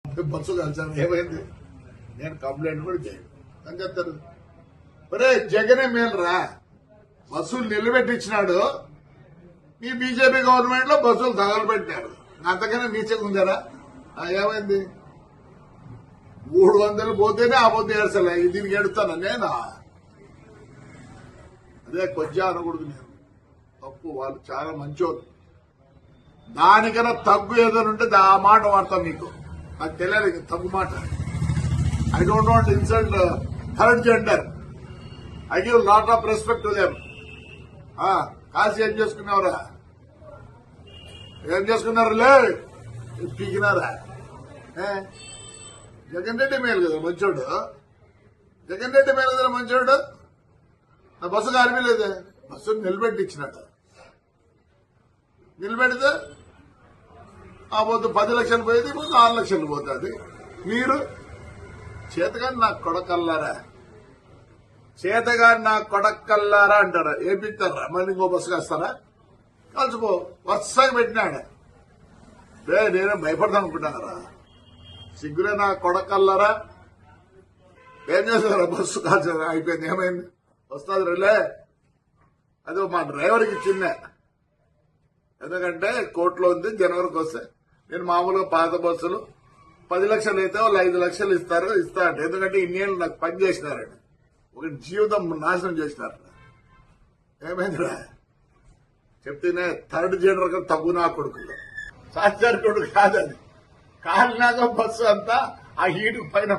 Bus కలిసాను ఏమైంది? నేను complaint కూడా చేయను అని చెప్తారు. ఒరే జగనే మేలురా, బస్సులు నిలబెట్టించినాడు. మీ బీజేపీ గవర్నమెంట్ లో బస్సులు తగలబెట్టారు. అంతకన్నా నీచగా ఉందారా? ఏమైంది? 300 పోతేనే ఆ పొద్దు ఏడ్చలే, దీనికి ఏడుస్తాను నేనా? అదే కొంచెం అనకూడదు. నేను తప్పు, వాళ్ళు చాలా మంచోళ్ళు. దానికన్నా తగ్గు ఏదైనా ఉంటే ఆ మాట వాడతాం. మీకు నాకు తెలియాలి తగ్గు మాట. I don't want insult third gender. I give lot of respect to them. Kashi ఏం చేసుకున్నావురా? ఏం చేసుకున్నారులే? పీకినారా? జగన్ రెడ్డి మేలు కదా మంచోడు. జగన్ రెడ్డి మేలు కదా మంచోడు. నా బస్సు కారిపోలేదే, బస్సును నిలబెట్టించినట్టు. నిలబెడితే ఆ పొద్దు 10 లక్షలు పోయేది, ఇప్పుడు 6 లక్షలు పోతుంది. మీరు చేతగాని నాకు కొడకల్లారా, చేతగాని నాకు కొడకల్లారా అంటారా? ఏపిస్తారా? మళ్ళీ ఇంకో బస్సు కాస్తారా? కలిసిపో. వరుసగా పెట్టినాడు. నేనే భయపడతాను అనుకుంటున్నారా? సిగ్గులే నా కొడకల్లారా. ఏం చేస్తారా? బస్సు కాల్చా అయిపోయింది. ఏమైంది? వస్తుంది రిలే. అదే మా డ్రైవర్కి చిన్న, ఎందుకంటే కోర్టులో ఉంది. జనవరికి వస్తే నేను మామూలుగా పాత బస్సులు 10 లక్షలు అయితే వాళ్ళు 5 లక్షలు ఇస్తా అంటే, ఎందుకంటే ఇన్నేళ్ళు నాకు పని చేసినారండి. ఒక జీవితం నాశనం చేసినారు. ఏమైందిరా? చెప్తేనే థర్డ్ జనరల్ గా తగ్గు నా కొడుకులు. సాక్షార్ కొడుకు కాదని కాలినాక బస్సు అంతా ఆ హీటు పైన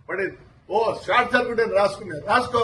పడేది. ఓ షార్ట్ సర్క్యూట్ రాసుకునే రాసుకో.